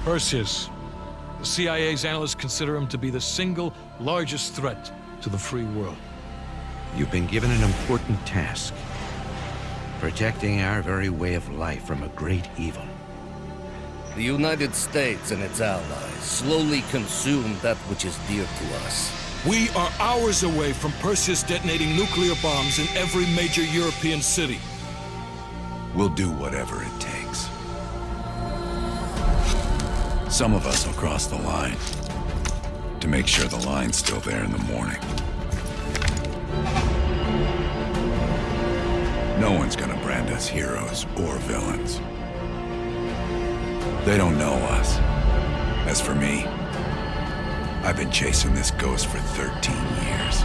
Perseus. The CIA's analysts consider him to be the single largest threat to the free world. You've been given an important task. Protecting our very way of life from a great evil. The United States and its allies slowly consume that which is dear to us. We are hours away from Perseus detonating nuclear bombs in every major European city. We'll do whatever it takes. Some of us will cross the line to make sure the line's still there in the morning. No one's gonna brand us heroes or villains. They don't know us. As for me, I've been chasing this ghost for 13 years.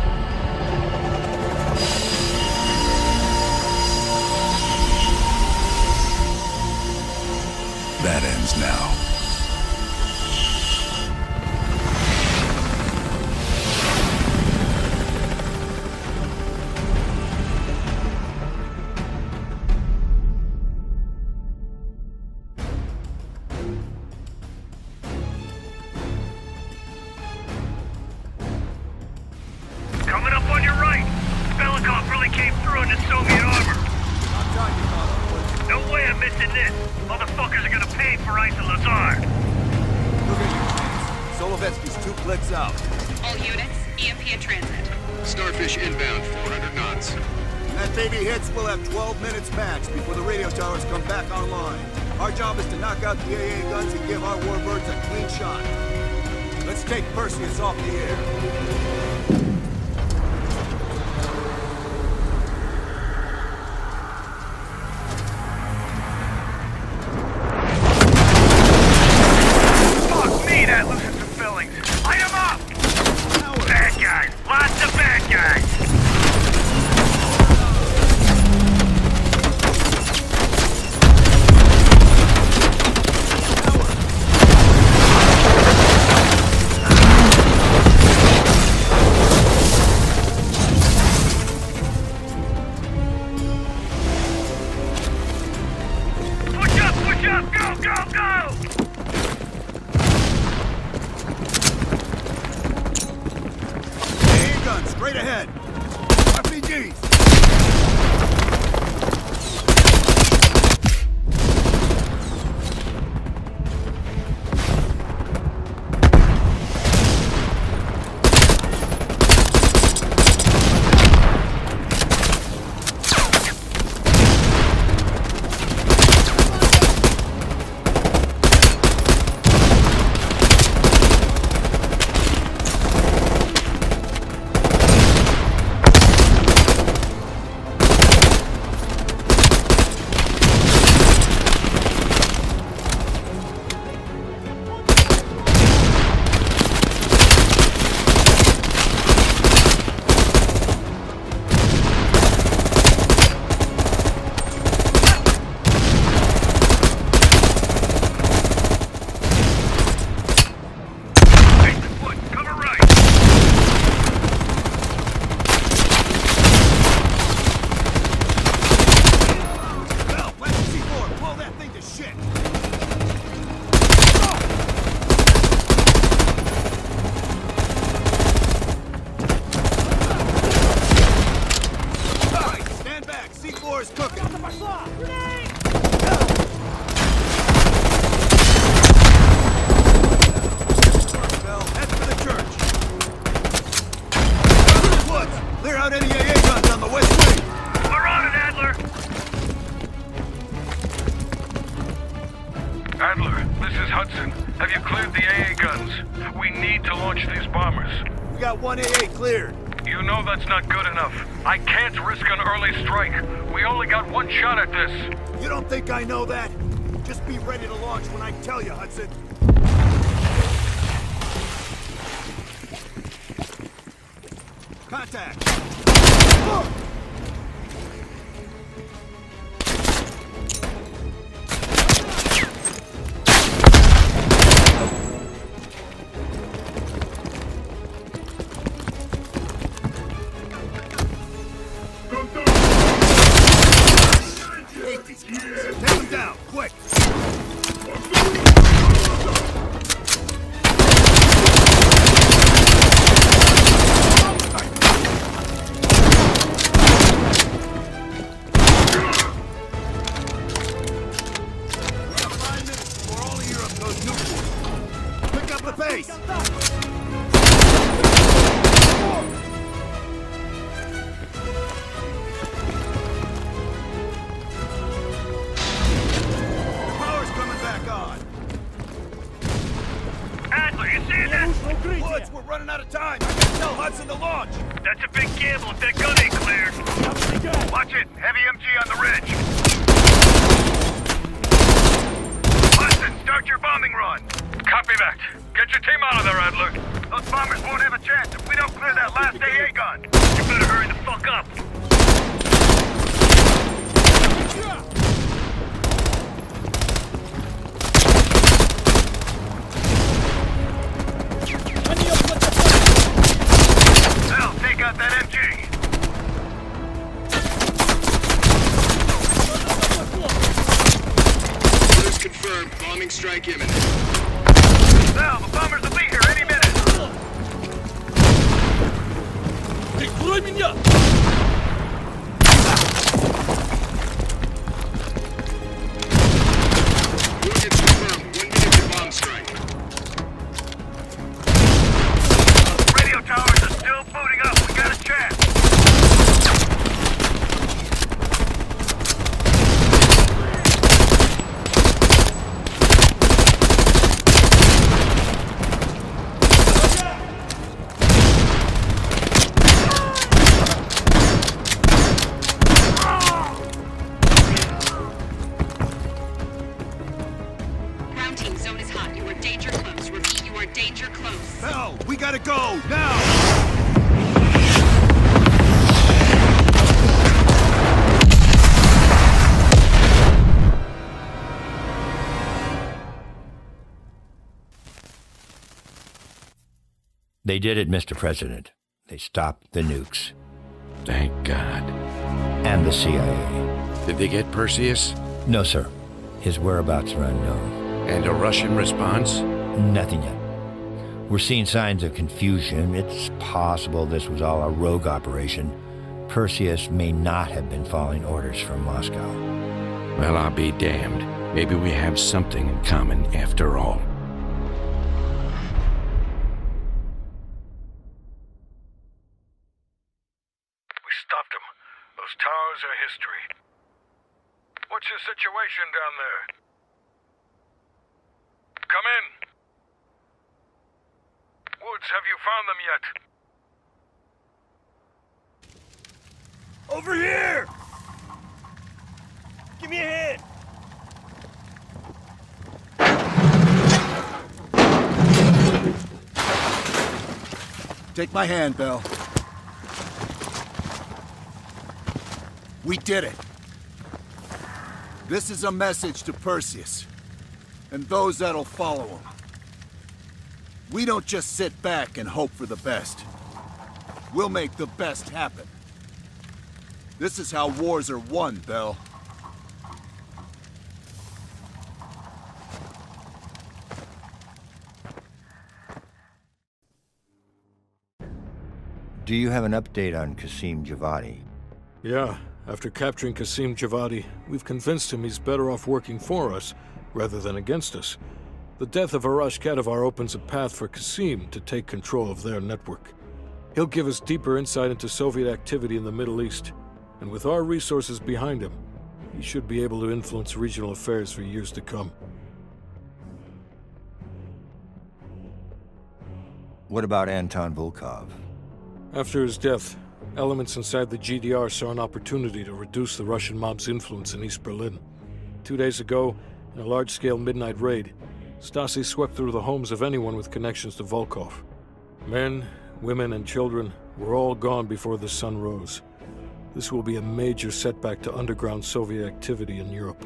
That ends now. Coming up on your right. Belikov really came through in the Soviet armor. No way I'm missing this. Motherfuckers are gonna pay for Ice and Lazar. Look at your hands. Solovetsky's 2 clicks out. All units, EMP in transit. Starfish inbound, 400 knots. When that baby hits, we'll have 12 minutes max before the radio towers come back online. Our job is to knock out the AA guns and give our warbirds a clean shot. Let's take Perseus off the air. Fuck me, that loosens some fillings. Light 'em up! Bad guys. Lots of bad guys. Push up, push up! Go, go, go! AA guns, straight ahead. RPGs. Cover right. Well, Weapon C4, blow that thing to shit. All right, stand back. C4 is cooking. Bell, head for the church. Cover the woods. Clear out any AA guns on the west wing. We're on it, Adler. Adler, this is Hudson. Have you cleared the AA guns? We need to launch these bombers. We got 1 AA cleared. You know that's not good enough. I can't risk an early strike. We only got one shot at this. You don't think I know that? Just be ready to launch when I tell you, Hudson. Contact! Take these guys. Take them down, quick! time! I gotta tell Hudson to launch! That's a big gamble if that gun ain't cleared. Watch it. Heavy MG on the ridge. Hudson, start your bombing run. Copy that. Get your team out of there, Adler. Those bombers won't have a chance if we don't clear that last AA gun. You better hurry the fuck up. Now, take out that MG. Orders confirmed. Bombing strike imminent. Now, the bombers will be here any minute. Coordinates confirmed. 1 minute to bomb strike. Radio towers are still booting up. We got a chance. Ground team, zone is hot. You are danger close. Repeat, you are danger close. Bell, we gotta go, now! They did it, Mr. President. They stopped the nukes. Thank God. And the CIA. Did they get Perseus? No, sir. His whereabouts are unknown. And a Russian response? Nothing yet. We're seeing signs of confusion. It's possible this was all a rogue operation. Perseus may not have been following orders from Moscow. Well, I'll be damned. Maybe we have something in common after all. We stopped them. Those towers are history. What's your situation down there? Come in. Woods, have you found them yet? Over here! Give me a hand! Take my hand, Bell. We did it. This is a message to Perseus, and those that'll follow him. We don't just sit back and hope for the best. We'll make the best happen. This is how wars are won, Bell. Do you have an update on Qasim Javadi? Yeah, after capturing Qasim Javadi, we've convinced him he's better off working for us rather than against us. The death of Arash Kadivar opens a path for Qasim to take control of their network. He'll give us deeper insight into Soviet activity in the Middle East, and with our resources behind him, he should be able to influence regional affairs for years to come. What about Anton Volkov? After his death, elements inside the GDR saw an opportunity to reduce the Russian mob's influence in East Berlin. 2 days ago, in a large-scale midnight raid, Stasi swept through the homes of anyone with connections to Volkov. Men, women, and children were all gone before the sun rose. This will be a major setback to underground Soviet activity in Europe.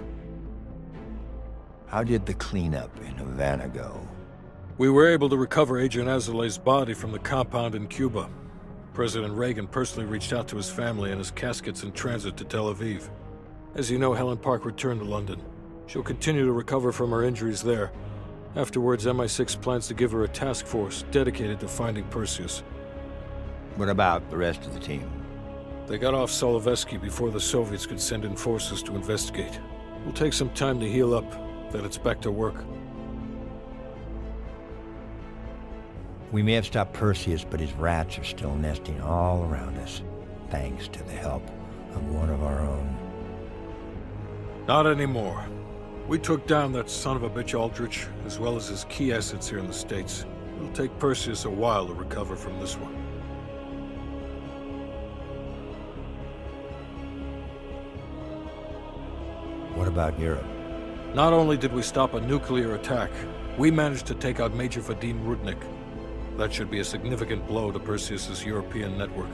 How did the cleanup in Havana go? We were able to recover Adrian Azoulay's body from the compound in Cuba. President Reagan personally reached out to his family, and his casket's in transit to Tel Aviv. As you know, Helen Park returned to London. She'll continue to recover from her injuries there. Afterwards, MI6 plans to give her a task force dedicated to finding Perseus. What about the rest of the team? They got off Solovetsky before the Soviets could send in forces to investigate. It'll take some time to heal up, then it's back to work. We may have stopped Perseus, but his rats are still nesting all around us, thanks to the help of one of our own. Not anymore. We took down that son of a bitch Aldrich, as well as his key assets here in the States. It'll take Perseus a while to recover from this one. What about Europe? Not only did we stop a nuclear attack, we managed to take out Major Vadim Rudnik. That should be a significant blow to Perseus's European network.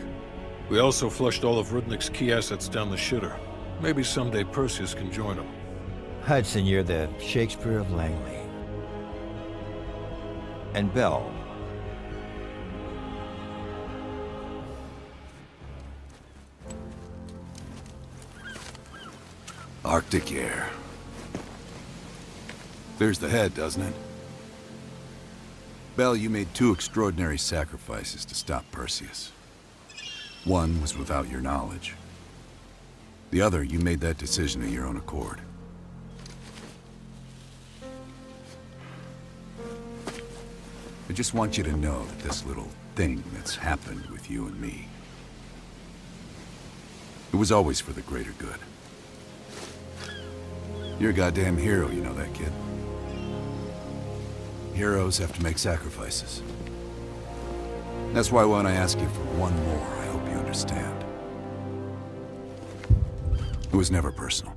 We also flushed all of Rudnik's key assets down the shitter. Maybe someday Perseus can join him. Hudson, you're the Shakespeare of Langley. And Bell. Arctic air. Clears the head, doesn't it? Bell, you made two extraordinary sacrifices to stop Perseus. One was without your knowledge. The other, you made that decision of your own accord. I just want you to know that this little thing that's happened with you and me, it was always for the greater good. You're a goddamn hero, you know that, kid. Heroes have to make sacrifices. That's why when I ask you for one more, I hope you understand. It was never personal.